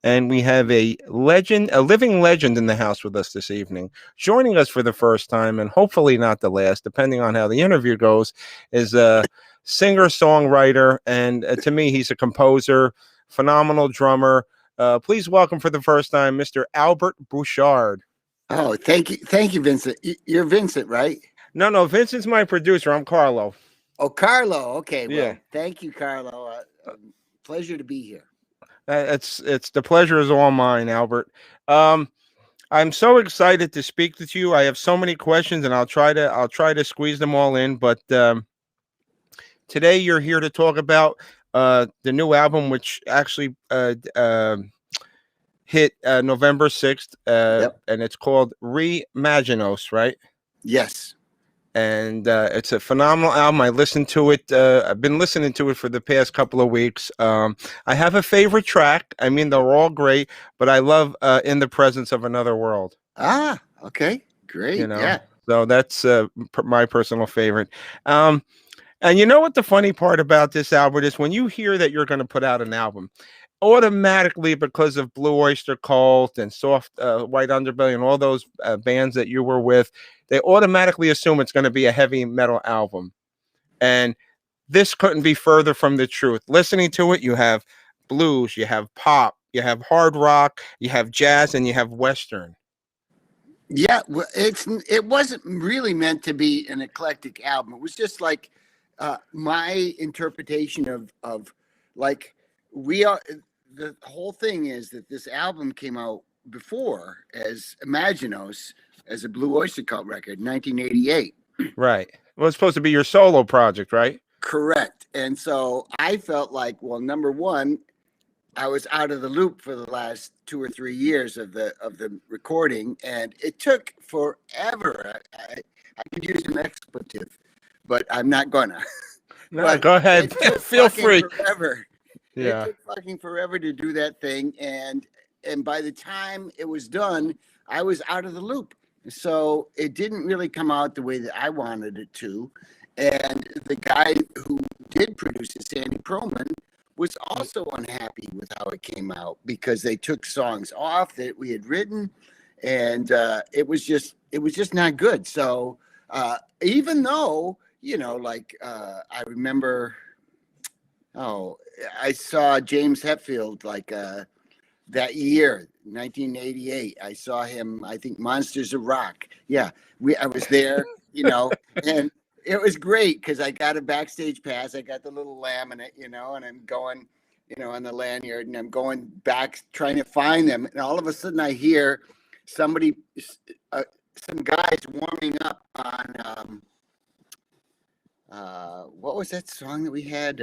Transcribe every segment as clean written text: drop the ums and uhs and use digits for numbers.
and we have a legend, a living legend in the house with us this evening. Joining us for the first time, and hopefully not the last, depending on how the interview goes, is a singer-songwriter, and to me, he's a composer, phenomenal drummer. Please welcome for the first time, Mr. Albert Bouchard. Oh, thank you, Vincent. You're Vincent, right? No, Vincent's my producer. I'm Carlo. Oh, Carlo. Okay, well, Yeah. thank you, Carlo. Pleasure to be here. It's the pleasure is all mine, Albert. I'm so excited to speak with you. I have so many questions, and I'll try to squeeze them all in. But today you're here to talk about the new album, which actually hit November 6th, Yep. and it's called Reimaginos, right? Yes. And it's a phenomenal album. I listened to it. I've been listening to it for the past couple of weeks. I have a favorite track. I mean, they're all great, but I love In the Presence of Another World. Ah, okay. Great. You know, yeah. so that's my personal favorite. And you know what the funny part about this, Albert, is when you hear that you're going to put out an album, automatically, because of Blue Oyster Cult and Soft White Underbelly and all those bands that you were with, they automatically assume it's going to be a heavy metal album. And this couldn't be further from the truth. Listening to it, you have blues, you have pop, you have hard rock, you have jazz, and you have Western. Yeah, well, it wasn't really meant to be an eclectic album. It was just like my interpretation of like we are. The whole thing is that this album came out before as Imaginos, as a Blue Oyster Cult record, 1988. Right. Well, it's supposed to be your solo project, right? Correct. And so I felt like, well, number one, I was out of the loop for the last 2 or 3 years of the recording, and it took forever. I could use an expletive, but I'm not gonna. No, go ahead. Feel free. Forever. Yeah. It took fucking forever to do that thing, and by the time it was done, I was out of the loop. So it didn't really come out the way that I wanted it to. And the guy who did produce it, Sandy Perlman, was also unhappy with how it came out because they took songs off that we had written, and it was just not good. So even though, you know, like I remember, I saw James Hetfield like that year, 1988. I saw him, I think, Monsters of Rock. Yeah, I was there, you know, and it was great because I got a backstage pass. I got the little laminate, you know, and I'm going, you know, on the lanyard, and I'm going back trying to find them. And all of a sudden I hear somebody, some guys warming up on, what was that song that we had?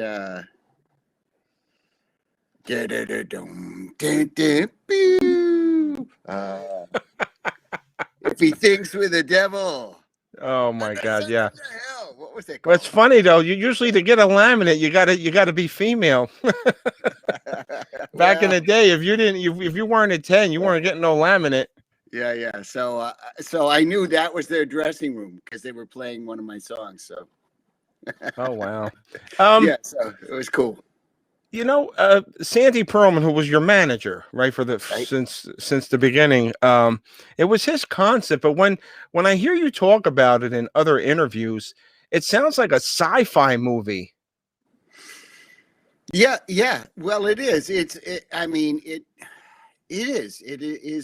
If he thinks we're the devil. Oh my God! Yeah. What the hell? What was that called? Well, it's funny though. You usually, to get a laminate, you gotta be female. Back in the day, if you weren't a 10, you weren't getting no laminate. Yeah. So I knew that was their dressing room because they were playing one of my songs. So. Oh wow. Yeah. So it was cool. You know, Sandy Perlman, who was your manager, right, for the since the beginning, it was his concept. But when I hear you talk about it in other interviews, it sounds like a sci-fi movie. Yeah. Well, it is. I mean, it is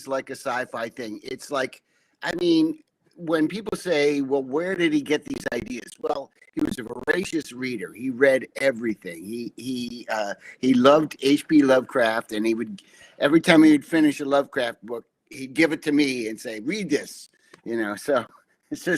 like a sci-fi thing. It's like, I mean, when people say, well, where did he get these ideas? Well, he was a voracious reader. He read everything. He loved H.P. Lovecraft, and he would, every time he would finish a Lovecraft book, he'd give it to me and say, read this, you know, so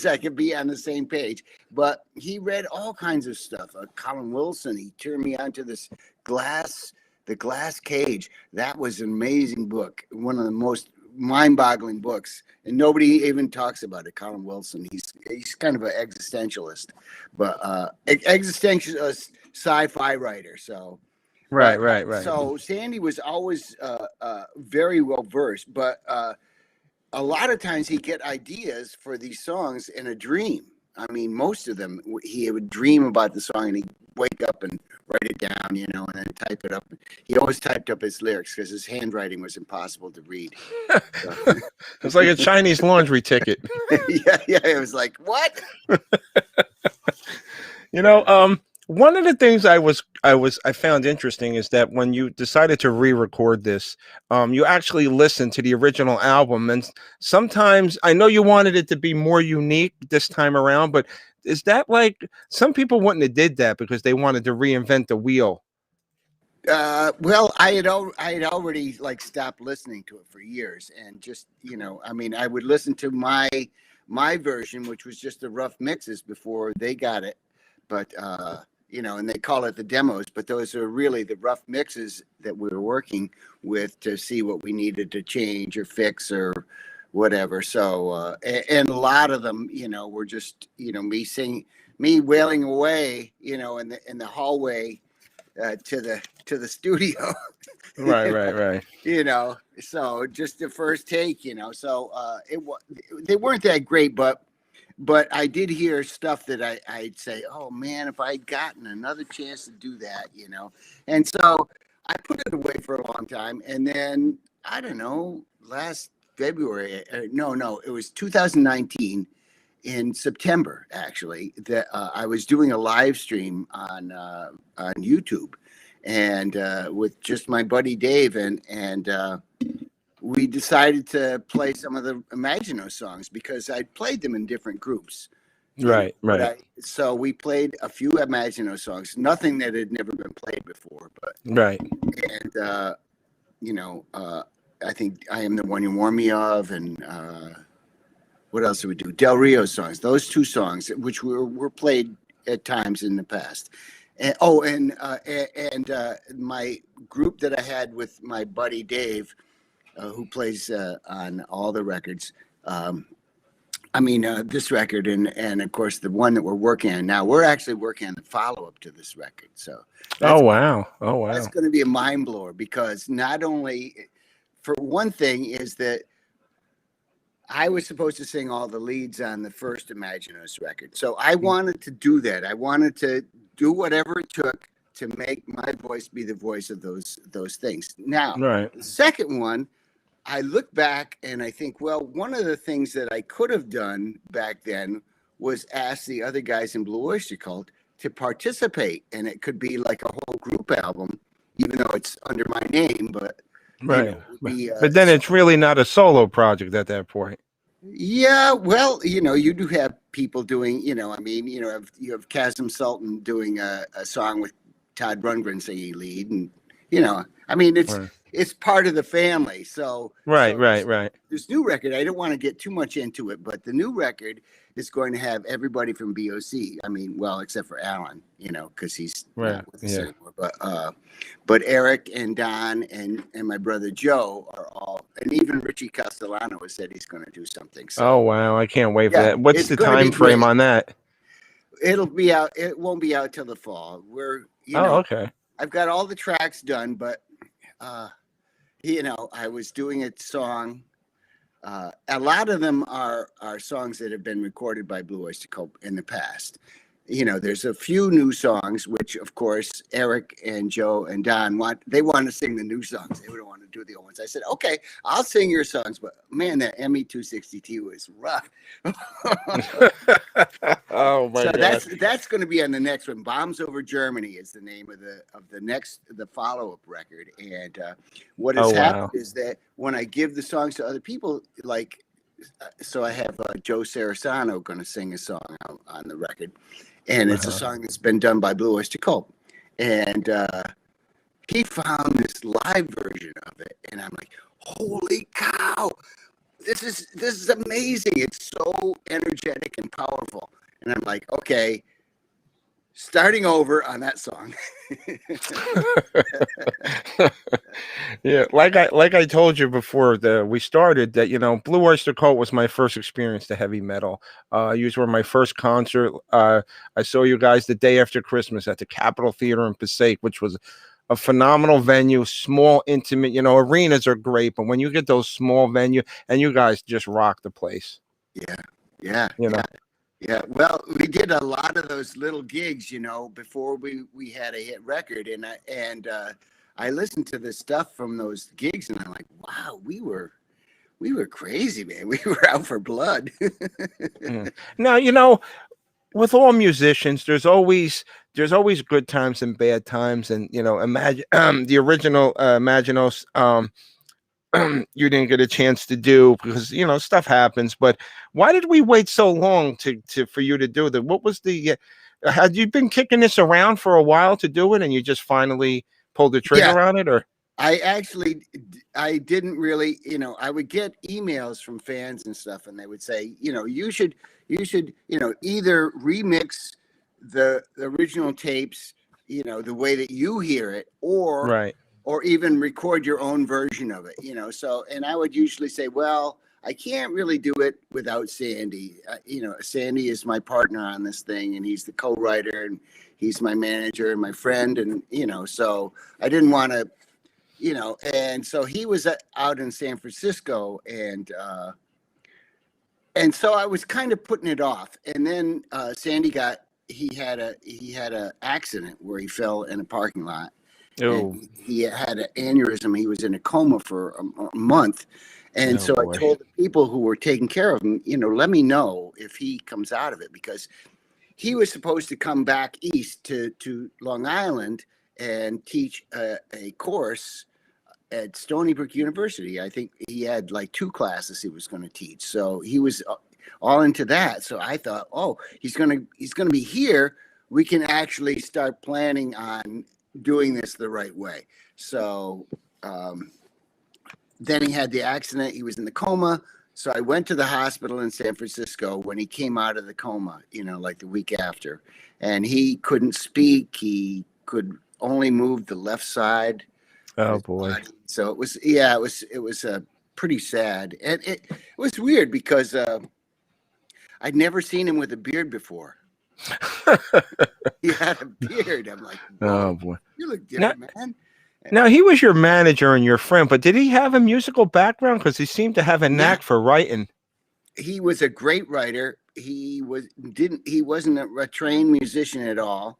I could be on the same page. But he read all kinds of stuff. Colin Wilson, he turned me on to this The Glass Cage. That was an amazing book. One of the most mind-boggling books, and nobody even talks about it. Colin Wilson, he's kind of an existentialist, but existentialist sci-fi writer. So right. So Sandy was always very well versed, but a lot of times he'd get ideas for these songs in a dream. I mean, most of them, he would dream about the song and he'd wake up and write it down, you know, and then type it up. He always typed up his lyrics because his handwriting was impossible to read. So. It's like a Chinese laundry ticket. Yeah, it was like, what? You know, one of the things I found interesting is that when you decided to re-record this, you actually listened to the original album, and sometimes I know you wanted it to be more unique this time around, but is that like some people wouldn't have did that because they wanted to reinvent the wheel? Well, I had already like stopped listening to it for years, and just, you know, I mean, I would listen to my version, which was just the rough mixes before they got it, but you know, and they call it the demos, but those are really the rough mixes that we were working with to see what we needed to change or fix or whatever. So and a lot of them, you know, were just, you know, me wailing away, you know, in the hallway to the studio. Right. You know, so just the first take, you know, so they weren't that great, but I did hear stuff that I'd say, oh man, if I'd gotten another chance to do that, you know. And so I put it away for a long time, and then I don't know, last February, no, it was 2019 in September, actually, that I was doing a live stream on YouTube, and with just my buddy Dave, and we decided to play some of the Imagino songs because I played them in different groups. Right. So we played a few Imagino songs, nothing that had never been played before, but Right. And you know, I think I Am the One You Warn Me Of, and what else did we do? Del Rio songs. Those two songs, which were played at times in the past. And my group that I had with my buddy Dave, who plays on all the records. I mean, this record and of course the one that we're working on now. We're actually working on the follow-up to this record. So. Oh wow! That's going to be a mind blower, because not only, for one thing, is that I was supposed to sing all the leads on the first Imaginos record. So I wanted to do that. I wanted to do whatever it took to make my voice be the voice of those things. Now, Right. The second one, I look back and I think, well, one of the things that I could have done back then was ask the other guys in Blue Oyster Cult to participate, and it could be like a whole group album, even though it's under my name, but Right. You know, But then it's really not a solo project at that point. Yeah, well, you know, you do have people doing, you know, I mean, you know, you have Kazim Sultan doing a song with Todd Rundgren singing lead, and you know, I mean, it's part of the family. So Right. This new record, I don't want to get too much into it, but the new record is going to have everybody from BOC. I mean, well, except for Alan, you know, because he's not with us anymore. But Eric and Don and my brother Joe are all, and even Richie Castellano has said he's going to do something. So, oh wow! I can't wait for that. What's the time frame on that? It'll be out. It won't be out till the fall. Okay. I've got all the tracks done, but you know, I was doing a song. A lot of them are songs that have been recorded by Blue Oyster Cult in the past. You know, there's a few new songs, which of course Eric and Joe and Don want to sing the new songs. They don't want to do the old ones. I said, okay, I'll sing your songs, but man, that ME262 is rough. Oh my God. That's going to be on the next one. Bombs Over Germany is the name of the follow-up record. And what has happened is that when I give the songs to other people, like, so I have Joe Sarasano going to sing a song on the record. And it's a song that's been done by Blue Oyster Cult. And he found this live version of it. And I'm like, holy cow, this is amazing. It's so energetic and powerful. And I'm like, okay, starting over on that song. Yeah, like I told you before we started, that, you know, Blue Oyster Cult was my first experience to heavy metal. You were my first concert. I saw you guys the day after Christmas at the Capitol Theater in Passaic, which was a phenomenal venue, small, intimate. You know, arenas are great, but when you get those small venue, and you guys just rock the place. Yeah. You know. Yeah, well, we did a lot of those little gigs, before we had a hit record, and I listened to the stuff from those gigs, and I'm like, wow, we were crazy, man. We were out for blood. Mm. Now, with all musicians, there's always good times and bad times, and imagine the original Imaginos. You didn't get a chance to do because stuff happens. But why did we wait so long to for you to do that? What was the had you been kicking this around for a while to do it, and you just finally pulled the Yeah, trigger on it, or? I didn't really, I would get emails from fans and stuff, and they would say, you should, either remix the original tapes, the way that you hear it, Right. or even record your own version of it, So, and I would usually say, well, I can't really do it without Sandy. Sandy is my partner on this thing, and he's the co-writer, and he's my manager and my friend, and so I didn't want to, and so he was out in San Francisco, and so I was kind of putting it off, and then Sandy he had a accident where he fell in a parking lot, Oh, and he had an aneurysm. He was in a coma for a month, and oh so I boy. told the people who were taking care of him, let me know if he comes out of it, because he was supposed to come back east to Long Island and teach a course at Stony Brook University. I think he had like 2 classes he was going to teach. So he was all into that. So I thought, oh, he's going to be here. We can actually start planning on doing this the right way. So then he had the accident. He was in the coma. So I went to the hospital in San Francisco when he came out of the coma, like the week after, and he couldn't speak. He could only move the left side. Oh boy. So it was pretty sad, and it was weird because I'd never seen him with a beard before. He had a beard. I'm like, Oh whoa, boy. you look Now, different, man. now he was your manager and your friend, but did he have a musical background? Because he seemed to have a Yeah, knack for writing. he was a great writer. He wasn't a trained musician at all,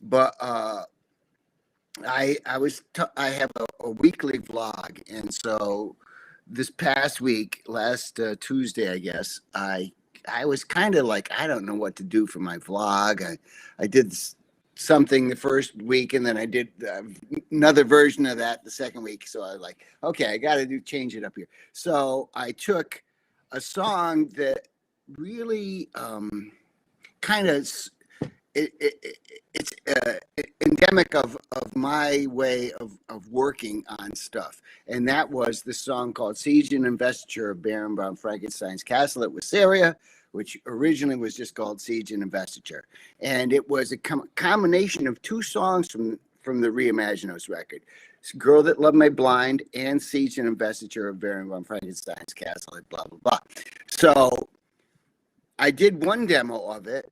but I have a weekly vlog, and so this past week, last Tuesday, I guess, I was kind of like, I don't know what to do for my vlog. I did something the first week, and then I did another version of that the second week. So I was like, okay, I got to change it up here. So I took a song that really kind of it's endemic of my way of working on stuff, and that was the song called "Siege and Investiture of Baron von Frankenstein's Castle at Wissaria," which originally was just called "Siege and Investiture," and it was a combination of 2 songs from the Reimaginos record, "Girl That Loved My Blind" and "Siege and Investiture of Baron von Frankenstein's Castle," at blah blah blah. So I did one demo of it,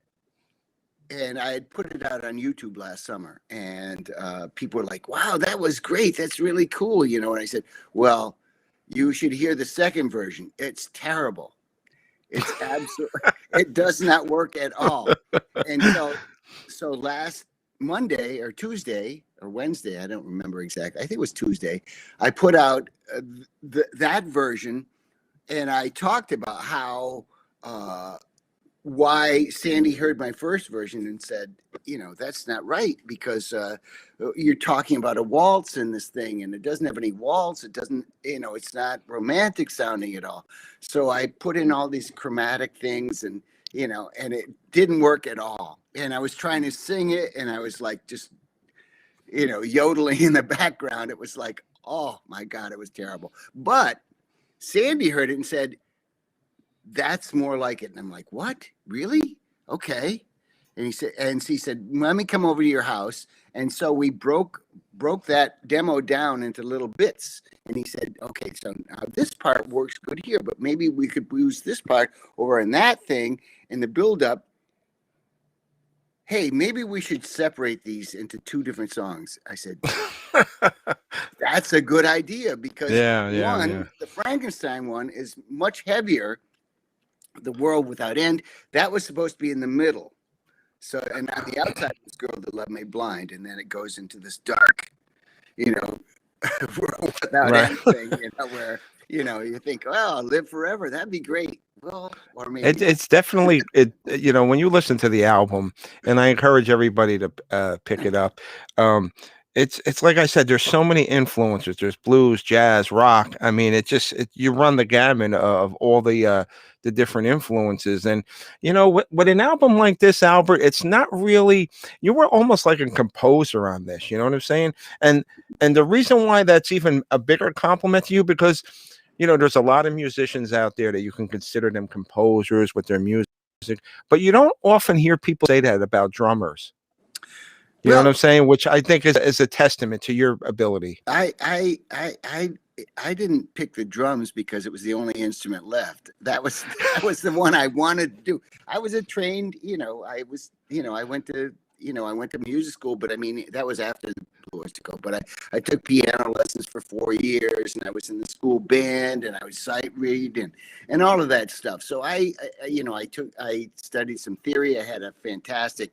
and I had put it out on YouTube last summer, and people were like, wow, that was great. That's really cool. And I said, well, you should hear the second version. It's terrible. It's absolutely, it does not work at all. And so last Monday or Tuesday or Wednesday, I don't remember exactly. I think it was Tuesday. I put out that version, and I talked about how, why Sandy heard my first version and said, that's not right, because you're talking about a waltz in this thing, and it doesn't have any waltz. It doesn't, it's not romantic sounding at all. So I put in all these chromatic things, and it didn't work at all. And I was trying to sing it, and I was like, just, yodeling in the background. It was like, oh my God, it was terrible. But Sandy heard it and said, that's more like it. And I'm like, what? Really? Okay. And she said, let me come over to your house. And so we broke that demo down into little bits. And he said, okay, so now this part works good here, but maybe we could use this part over in that thing in the buildup. Hey, maybe we should separate these into 2 different songs. I said, that's a good idea, because Yeah. the Frankenstein one is much heavier. The World Without End. That was supposed to be in the middle. So, and on the outside was Girl That Love Me Blind, and then it goes into this dark, you know, world without Right. anything, where, you think, well, I'll live forever. That'd be great. Well, or maybe not. It's definitely it. When you listen to the album, and I encourage everybody to pick it up. Um, it's like I said. There's so many influences. There's blues, jazz, rock. I mean, you run the gamut of all the different influences. And with an album like this, Albert, it's not really. You were almost like a composer on this. You know what I'm saying? And the reason why that's even a bigger compliment to you, because there's a lot of musicians out there that you can consider them composers with their music, but you don't often hear people say that about drummers. You know what Well, I'm saying? Which I think is a testament to your ability. I didn't pick the drums because it was the only instrument left. That was the one I wanted to do. I was a trained, I went to music school, but I mean, that was after the Blue Oyster Cult. But I took piano lessons for 4 years, and I was in the school band, and I was sight read and all of that stuff. So I studied some theory. I had a fantastic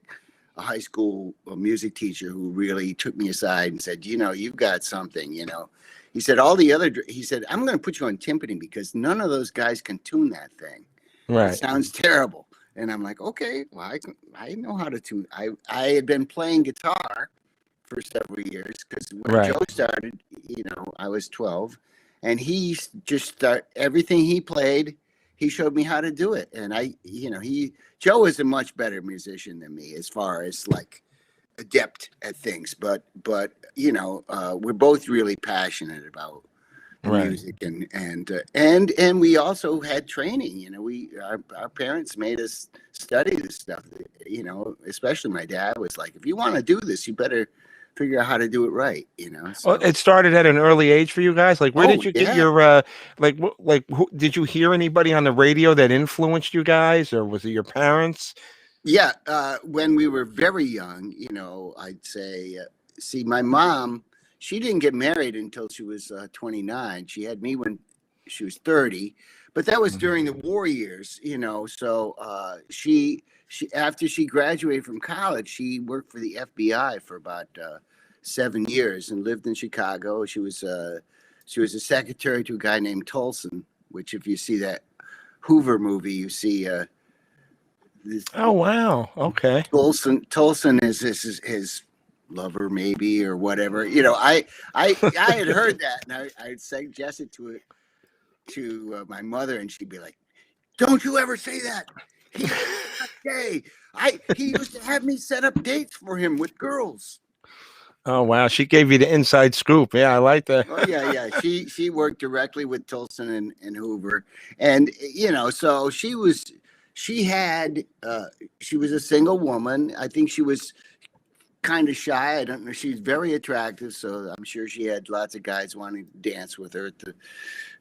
high school music teacher who really took me aside and said, you've got something. He said, he said, I'm going to put you on timpani because none of those guys can tune that thing. Right. It sounds terrible. And I'm like, okay, well, I know how to tune. I had been playing guitar for several years because when Right. Joe started, I was 12, and he just everything he played, he showed me how to do it. And Joe is a much better musician than me as far as like adept at things, but we're both really passionate about the Right. music, and we also had training. Our parents made us study this stuff. Especially my dad was like, if you want to do this, you better figure out how to do it right. Well, So. it started at an early age for you guys. Like, where Oh did you get yeah. your did you hear anybody on the radio that influenced you guys, or was it your parents? Yeah, when we were very young, I'd say, see, my mom, she didn't get married until she was 29. She had me when she was 30, but that was during the war years, So she after she graduated from college, she worked for the FBI for about 7 years and lived in Chicago. She was a secretary to a guy named Tolson, which if you see that Hoover movie, you see. Oh wow. Okay. Tolson is his lover, maybe, or whatever. I had heard that, and I'd suggest it to my mother, and she'd be like, "Don't you ever say that. He's not gay. He used to have me set up dates for him with girls." Oh wow. She gave you the inside scoop. Yeah, I like that. Oh yeah. She worked directly with Tolson and Hoover, and so she was a single woman. I think she was kind of shy. I don't know. She's very attractive, so I'm sure she had lots of guys wanting to dance with her at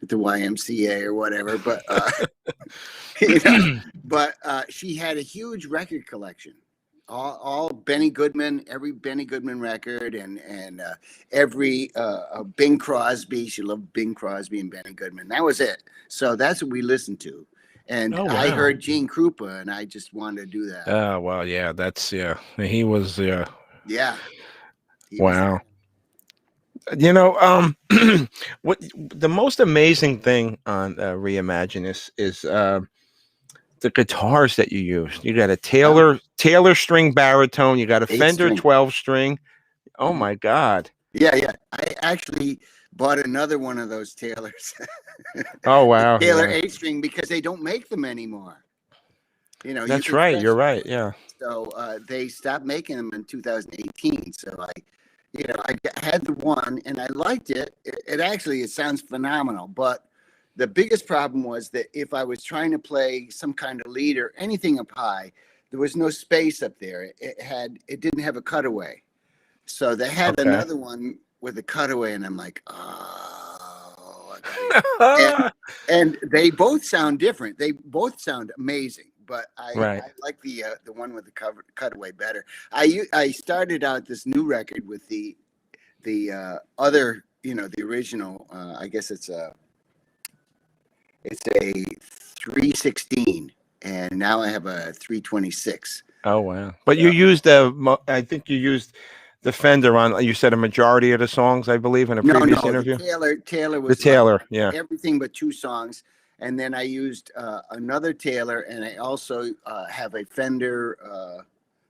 the YMCA or whatever. But she had a huge record collection. All Benny Goodman, every Benny Goodman record, and every Bing Crosby. She loved Bing Crosby and Benny Goodman. That was it. So that's what we listened to. And Oh I wow. heard Gene Krupa, and I just wanted to do that. Oh well, yeah. He was. Yeah. He was. Wow. What the most amazing thing on Reimagine is the guitars that you use. You got a Taylor string baritone. You got a Fender 8-string. 12 string. Oh Mhm. my God. Yeah. I actually bought another one of those Taylors. Oh wow. Taylor Yeah. 8-string, because they don't make them anymore. You That's can right. You're specify. right. Yeah. So they stopped making them in 2018. So I had the one and I liked it. It sounds phenomenal. But the biggest problem was that if I was trying to play some kind of lead or anything up high, there was no space up there. It didn't have a cutaway. So they had Okay. another one with a cutaway, and I'm like, oh. And they both sound different. They both sound amazing. But Right. I like the one with the cutaway better. I started out this new record with the other, the original. I guess it's a 316, and now I have a 326. Oh wow! But you used I think you used the Fender on. You said a majority of the songs, I believe, in a previous interview. Taylor The was Taylor, like yeah. everything but 2 songs, and then I used another Taylor, and I also have a Fender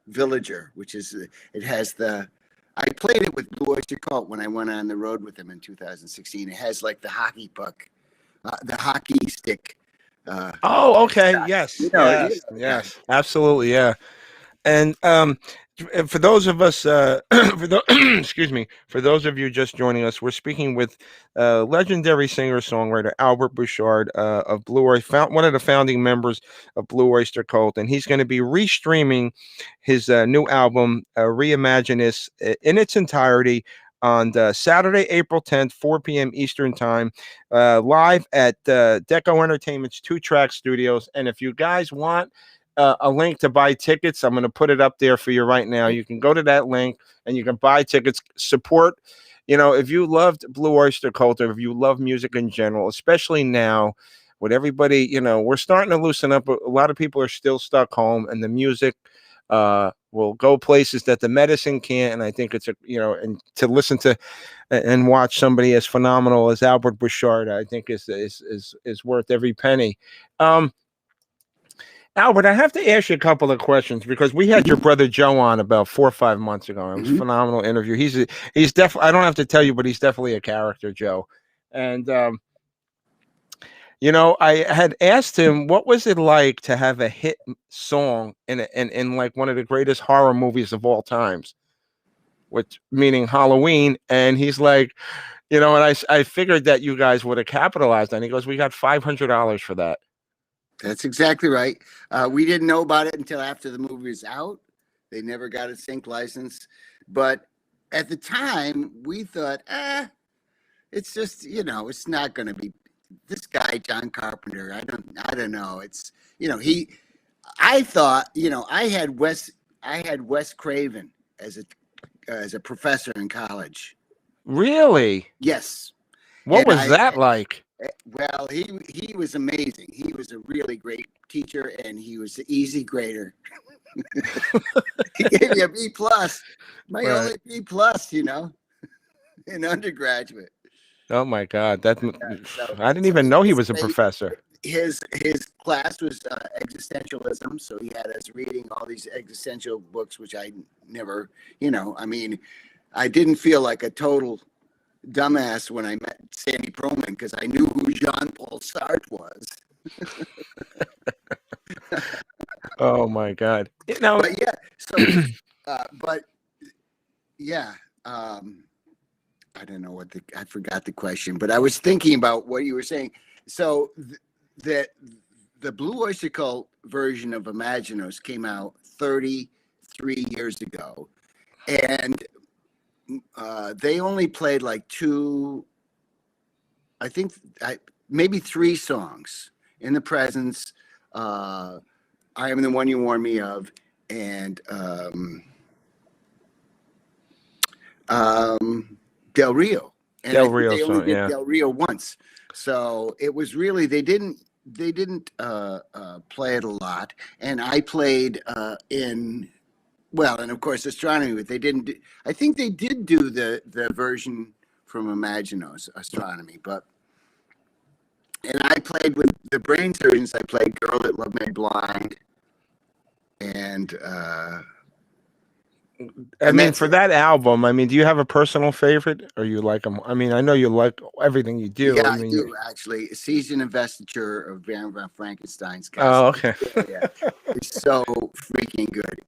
Villager, which is it has the. I played it with Blue Oyster Cult when I went on the road with them in 2016. It has like the hockey puck, the hockey stick. Oh, okay. Shot. Yes, You know, yes, absolutely, yeah. And for those of us, excuse me, for those of you just joining us, we're speaking with legendary singer-songwriter Albert Bouchard of Blue Oyster, one of the founding members of Blue Oyster Cult, and he's going to be restreaming his new album, Reimagine This, in its entirety on Saturday, April 10th, 4 p.m. Eastern Time, live at Deco Entertainment's 2-Track Studios. And if you guys want a link to buy tickets, I'm going to put it up there for you right now. You can go to that link and you can buy tickets. Support, if you loved Blue Oyster Cult, or if you love music in general, especially now with everybody, we're starting to loosen up. A lot of people are still stuck home, and the music will go places that the medicine can't. And I think it's and to listen to and watch somebody as phenomenal as Albert Bouchard, I think is worth every penny. Albert, I have to ask you a couple of questions, because we had your brother Joe on about 4 or 5 months ago. It was a phenomenal interview. He's definitely, I don't have to tell you, but he's definitely a character, Joe. And I had asked him, what was it like to have a hit song in like one of the greatest horror movies of all times, which meaning Halloween. And he's like, and I figured that you guys would have capitalized on it. He goes, we got $500 for that. That's exactly right. We didn't know about it until after the movie was out. They never got a sync license. But at the time, we thought, it's just, it's not going to be this guy, John Carpenter. I don't know. It's, I thought, I had Wes Craven as a professor in college. Really? Yes. What was that like? Well, he was amazing. He was a really great teacher, and he was an easy grader. He gave me a B+, my only B+, in undergraduate. Oh my God, I didn't even know he was a professor. His class was existentialism, so he had us reading all these existential books, which I never, I didn't feel like a total dumbass when I met Sandy Pearlman, because I knew who Jean-Paul Sartre was. Oh my God! But yeah, so I don't know I forgot the question, but I was thinking about what you were saying. So the Blue Oyster Cult version of Imaginos came out 33 years ago, and they only played like maybe 3 songs. In the Presence, I Am the One You Warn Me Of, and Del Rio. And Del Rio they only song, did yeah. Del Rio once. So it was really, they didn't play it a lot. And I played and of course Astronomy, but they didn't I think they did do the version from Imaginos, Astronomy, and I played with the Brain Surgeons. I played Girl That Loved Me Blind, and for that album, do you have a personal favorite, or you like them? I know you like everything you do. Yeah, I do actually. Season Investiture of Baron von Frankenstein's Castle. Oh, okay. Yeah. It's so freaking good.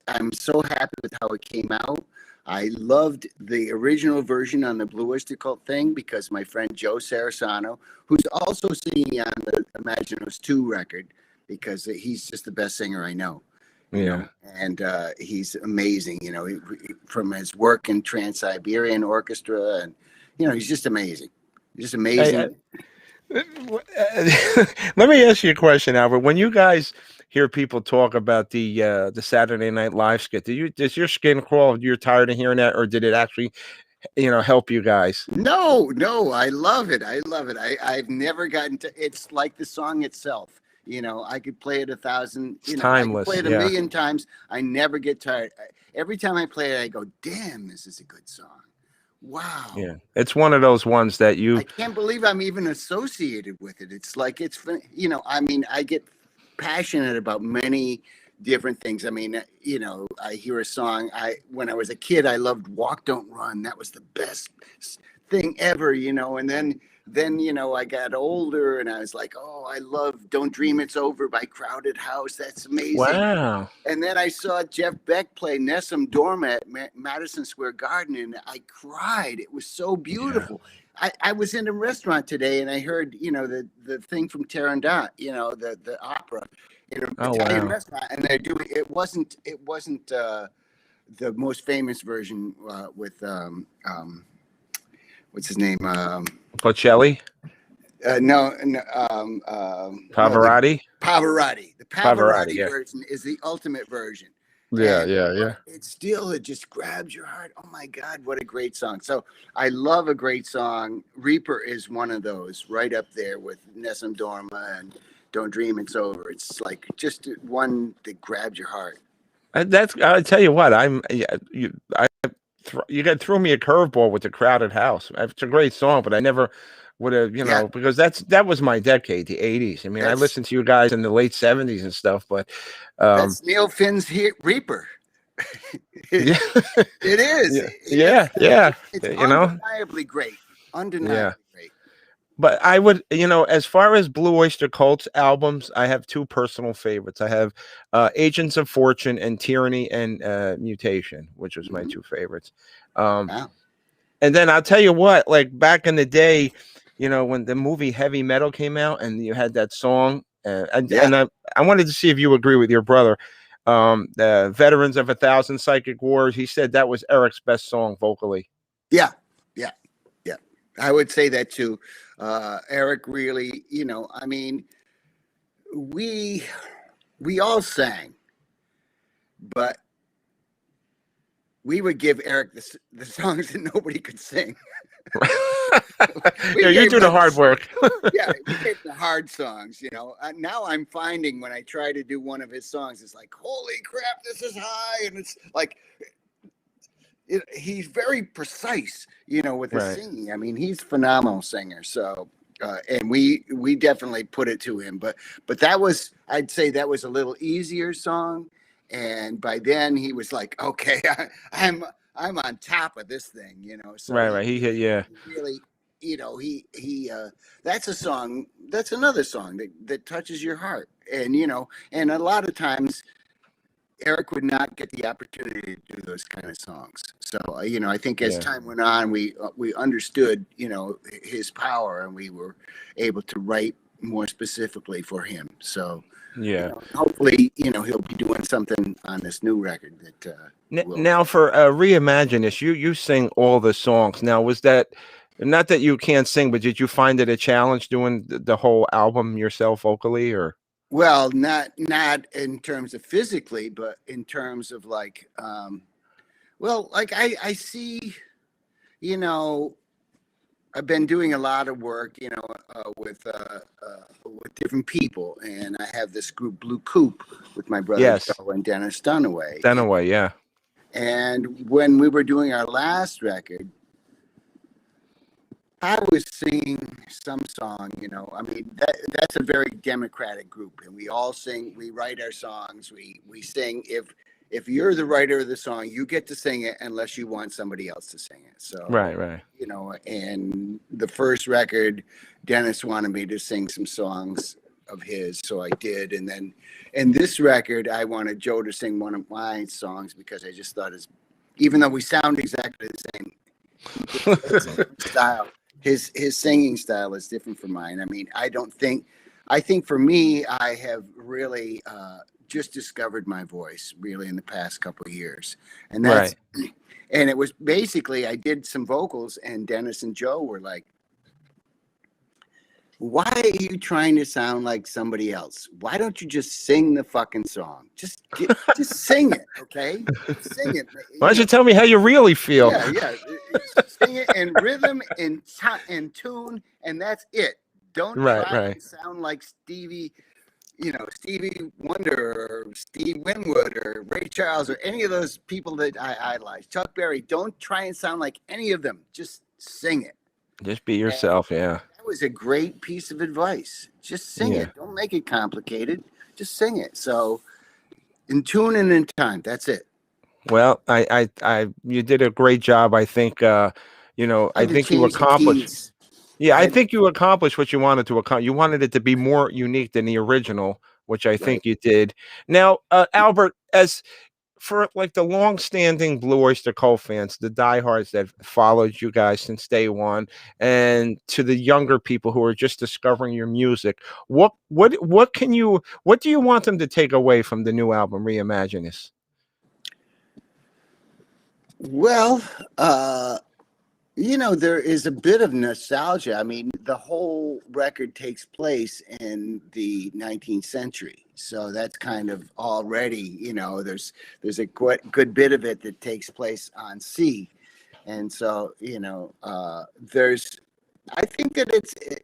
I'm so happy with how it came out. I loved the original version on the Blue Oyster Cult thing, because my friend Joe Sarasano, who's also singing on the Imaginos 2 record, because he's just the best singer I know. And he's amazing, from his work in Trans-Siberian Orchestra, and he's just amazing. Just amazing. Let me ask you a question, Albert. When you guys hear people talk about the Saturday Night Live skit, does your skin crawl? You're tired of hearing that, or did it actually help you guys? No, I love it. I love it. I've never gotten to. It's like the song itself. I could play it 1,000. It's I could timeless. play it a Yeah. million times. I never get tired. Every time I play it, I go, "Damn, this is a good song." Wow. Yeah. It's one of those ones that I can't believe I'm even associated with it. It's like I mean, I get passionate about many different things. I mean, I hear a song. When I was a kid, I loved "Walk Don't Run." That was the best thing ever. And then I got older and I was like, oh, I love "Don't Dream It's Over" by Crowded House. That's amazing. Wow. And then I saw Jeff Beck play Nessun Dorma at Madison Square Garden, and I cried. It was so beautiful. Yeah. I was in a restaurant today, and I heard, the thing from Turandot, the opera in an Italian restaurant, and they're doing. It wasn't the most famous version with what's his name? Bocelli. No. Pavarotti. Pavarotti. The Pavarotti version is the ultimate version. Yeah. It just grabs your heart. Oh my God, what a great song. So I love a great song. Reaper is one of those, right up there with Nessun Dorma and "Don't Dream It's Over." It's like just one that grabs your heart. I'll tell you what, you got threw me a curveball with the Crowded House. It's a great song, but I never would have, because that was my decade, the 80s. I mean, I listened to you guys in the late 70s and stuff, but that's Neil Finn's Reaper. Yeah. It is. Yeah. It's undeniably great. Undeniably great. But I would, as far as Blue Oyster Cult's albums, I have two personal favorites. I have Agents of Fortune and Tyranny and Mutation, which was my two favorites. Wow. And then I'll tell you what, like back in the day, when the movie Heavy Metal came out and you had that song, and I wanted to see if you agree with your brother, the Veterans of 1,000 Psychic Wars. He said that was Eric's best song vocally. Yeah. I would say that too. Eric really, I mean, we all sang, but we would give Eric the songs that nobody could sing. You do the hard work. Yeah, we gave the hard songs, Now I'm finding when I try to do one of his songs, it's like, holy crap, this is high. And it's like, he's very precise, with his singing. I mean, he's a phenomenal singer. So, and we definitely put it to him. But I'd say that was a little easier song. And by then he was like, okay, I'm on top of this thing, So right. He really, that's a song. That's another song that touches your heart. And, and a lot of times Eric would not get the opportunity to do those kind of songs. So, I think as time went on, we understood, his power, and we were able to write more specifically for him. So, hopefully, he'll be doing something on this new record that. Now, for Reimagine This, you sing all the songs. Now, was that not that you can't sing, but did you find it a challenge doing the whole album yourself vocally, or? Well, not in terms of physically, but in terms of like, I see, I've been doing a lot of work, with different people, and I have this group Blue Coupe with my brother Joe and Dennis Dunaway. Dunaway, yeah. And when we were doing our last record, I was singing some song, I mean, that's a very democratic group, and we all sing, we write our songs, we sing. If you're the writer of the song, you get to sing it unless you want somebody else to sing it. So, right. And the first record, Dennis wanted me to sing some songs of his, so I did. And then in this record, I wanted Joe to sing one of my songs because I just thought even though we sound exactly the same style, his singing style is different from mine. I mean, I think for me, I have really just discovered my voice really in the past couple of years. And that's, and it was basically, I did some vocals, and Dennis and Joe were like, why are you trying to sound like somebody else? Why don't you just sing the fucking song? Just sing it, okay? Sing it. Why don't you tell me how you really feel? Yeah. sing it in rhythm and tune, and that's it. Don't Right, try right. and sound like Stevie Wonder or Steve Winwood or Ray Charles or any of those people that I idolize. Chuck Berry. Don't try and sound like any of them. Just sing it. Just be And yourself. Yeah. that was a great piece of advice. Just sing Yeah. it. Don't make it complicated. Just sing it. So in tune and in time. That's it. Well, you did a great job. I think, I I had to think you change the accomplished. keys. Yeah, I I had think you accomplished what you wanted to accomplish. You wanted it to be more unique than the original, which I right. think you did. Now, Albert, as for like the long-standing Blue Oyster Cult fans, the diehards that followed you guys since day one, and to the younger people who are just discovering your music, what do you want them to take away from the new album, Reimagine This? Well, there is a bit of nostalgia. I mean, the whole record takes place in the 19th century. So that's kind of already, there's a good bit of it that takes place on sea. And so, I think that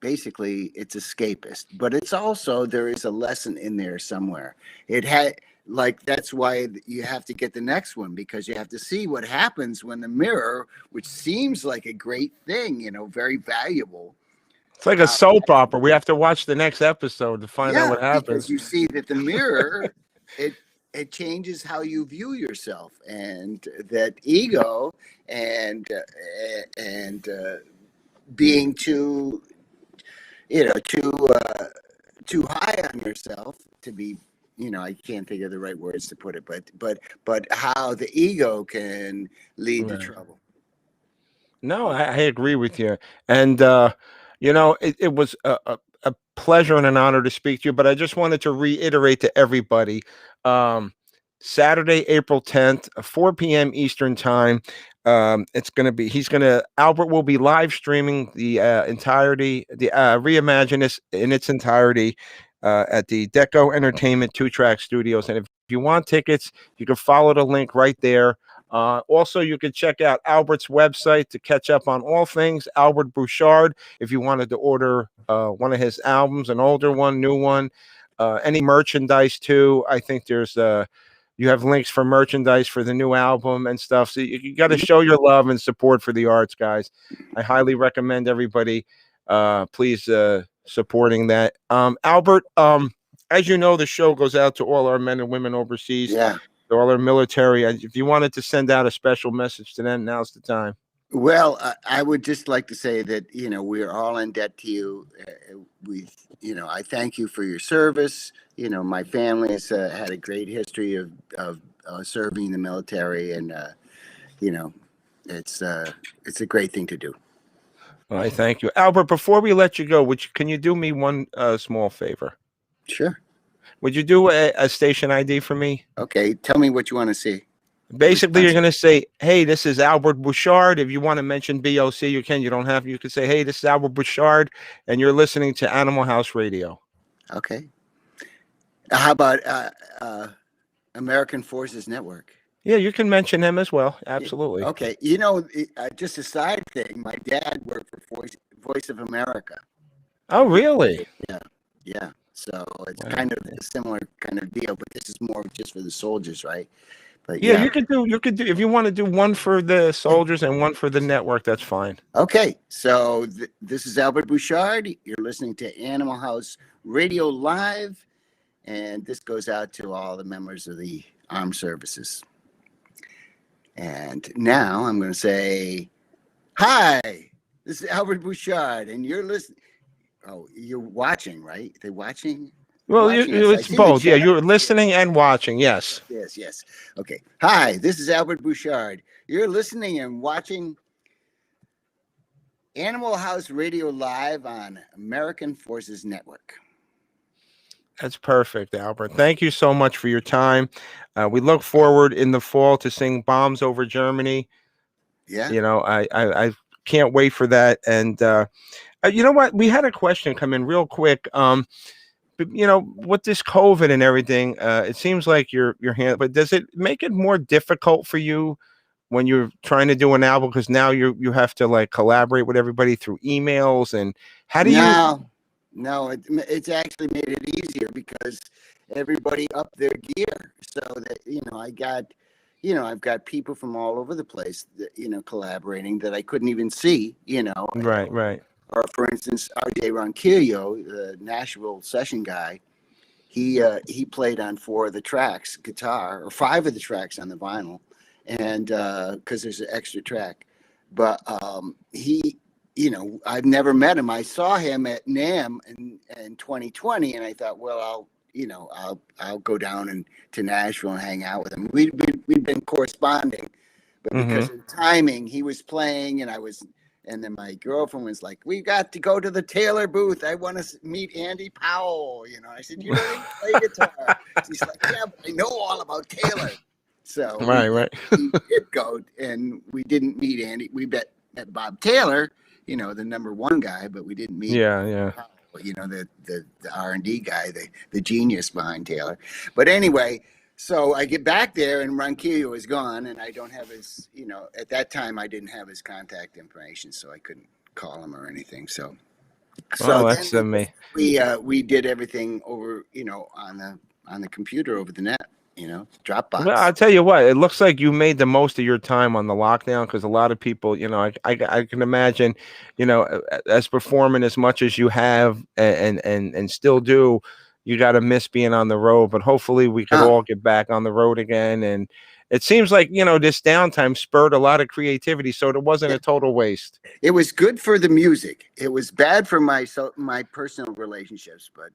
basically it's escapist, but it's also, there is a lesson in there somewhere. That's why you have to get the next one, because you have to see what happens when the mirror, which seems like a great thing, very valuable. It's like a soap opera. We have to watch the next episode to find out what Because happens. you see that the mirror, it changes how you view yourself, and that ego and being too too high on yourself to be, I can't think of the right words to put it, but how the ego can lead to Right. trouble. No, I agree with you. And, it was a pleasure and an honor to speak to you, but I just wanted to reiterate to everybody, um, Saturday, April 10th, 4 p.m. Eastern time. Albert will be live streaming the Reimagine This in its entirety at the Deco Entertainment 2-Track Studios. And if you want tickets, you can follow the link right there. Also, you can check out Albert's website to catch up on all things Albert Bouchard. If you wanted to order one of his albums, an older one, new one, any merchandise too. I think you have links for merchandise for the new album and stuff. So you got to show your love and support for the arts, guys. I highly recommend everybody please supporting that. Albert, as you know, the show goes out to all our men and women overseas. Yeah. All our military. If you wanted to send out a special message to them, now's the time. Well, I would just like to say that, we're all in debt to you. I thank you for your service. My family has had a great history of serving in the military, and, it's a great thing to do. Well, I thank you. Albert, before we let you go, can you do me one small favor? Sure. Would you do a station ID for me? Okay. Tell me what you want to see. Basically, you're going to say, hey, this is Albert Bouchard. If you want to mention BOC, you can. You don't have. You could say, hey, this is Albert Bouchard, and you're listening to Animal House Radio. Okay. How about American Forces Network? Yeah, you can mention him as well. Absolutely. Okay. Just a side thing. My dad worked for Voice of America. Oh, really? Yeah. Yeah. So it's kind of a similar kind of deal, but this is more just for the soldiers, right? But yeah, you could do if you want to do one for the soldiers and one for the network, that's fine. Okay, so this is Albert Bouchard. You're listening to Animal House Radio Live, and this goes out to all the members of the armed services. And now I'm going to say, hi, this is Albert Bouchard, and you're listening. Oh, you're watching, right? They're watching? Well, it's both. Yeah, you're listening and watching. Yes. Yes. Okay. Hi, this is Albert Bouchard. You're listening and watching Animal House Radio Live on American Forces Network. That's perfect, Albert. Thank you so much for your time. We look forward in the fall to sing Bombs Over Germany. Yeah. I can't wait for that. And you know what? We had a question come in real quick. With this COVID and everything, it seems like your hand, but does it make it more difficult for you when you're trying to do an album? Because now you have to like collaborate with everybody through emails, and how do you? No, it's actually made it easier because everybody upped their gear. So that, I've got people from all over the place that, collaborating that I couldn't even see, Right, right. Or for instance, RJ Ronquillo, the Nashville session guy, he played on 4 of the tracks guitar, or 5 of the tracks on the vinyl, and because there's an extra track, but he, I've never met him. I saw him at NAMM in 2020, and I thought, well, I'll go down to Nashville and hang out with him. We'd been corresponding, but because of timing, he was playing, and then my girlfriend was like, "We got to go to the Taylor booth. I want to meet Andy Powell." I said, "You don't even play guitar." She's like, "Yeah, but I know all about Taylor." So right. We did go, and we didn't meet Andy. We met Bob Taylor, the #1 guy, but we didn't meet. Yeah. The R&D guy, the genius behind Taylor. But anyway, so I get back there and Ronquillo is gone, and I don't have his, at that time I didn't have his contact information, so I couldn't call him or anything. So that's amazing. We did everything over, on the computer over the net. Dropbox. Well, I'll tell you what, it looks like you made the most of your time on the lockdown, because a lot of people, I can imagine, as performing as much as you have and still do, you got to miss being on the road. But hopefully we could all get back on the road again. And it seems like, this downtime spurred a lot of creativity, so it wasn't a total waste. It was good for the music. It was bad for my personal relationships, but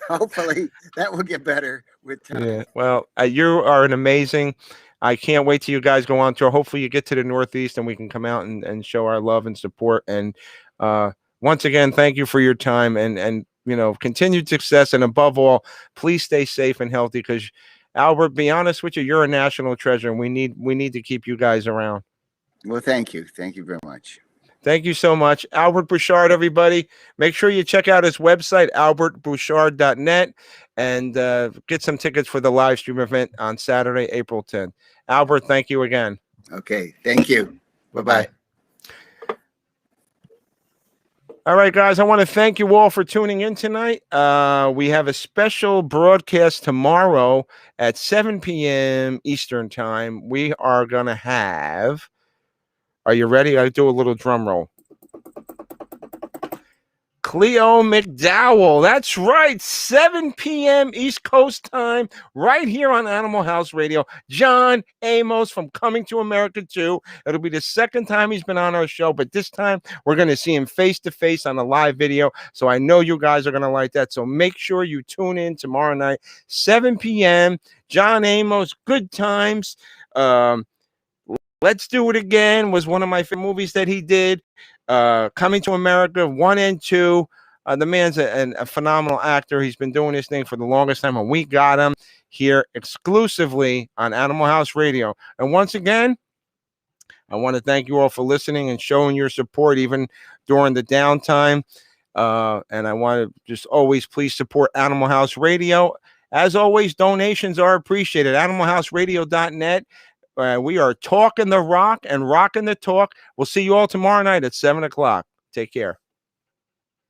hopefully that will get better with time. Yeah. Well, you are an amazing. I can't wait till you guys go on tour. Hopefully you get to the Northeast and we can come out and show our love and support. And once again, thank you for your time and continued success. And above all, please stay safe and healthy, because Albert, be honest with you, you're a national treasure, and we need to keep you guys around. Well, thank you. Thank you very much. Thank you so much. Albert Bouchard, everybody. Make sure you check out his website, albertbouchard.net, and get some tickets for the live stream event on Saturday, April 10th. Albert, thank you again. Okay. Thank you. Bye-bye. All right, guys, I want to thank you all for tuning in tonight. We have a special broadcast tomorrow at 7 p.m. Eastern time. We are going to have, are you ready? I'll do a little drum roll. Cleo McDowell. That's right. 7 p.m. East Coast time, right here on Animal House Radio. John Amos from Coming to America 2. It'll be the second time he's been on our show, but this time we're going to see him face to face on a live video. So I know you guys are going to like that. So make sure you tune in tomorrow night, 7 p.m. John Amos, good times. Let's Do It Again was one of my favorite movies that he did. Coming to America 1 and 2. The man's a phenomenal actor. He's been doing this thing for the longest time, and we got him here exclusively on Animal House Radio. And once again, I want to thank you all for listening and showing your support even during the downtime. And I want to just always please support Animal House Radio. As always, donations are appreciated. AnimalHouseRadio.net. We are talking the rock and rocking the talk. We'll see you all tomorrow night at 7 o'clock. Take care.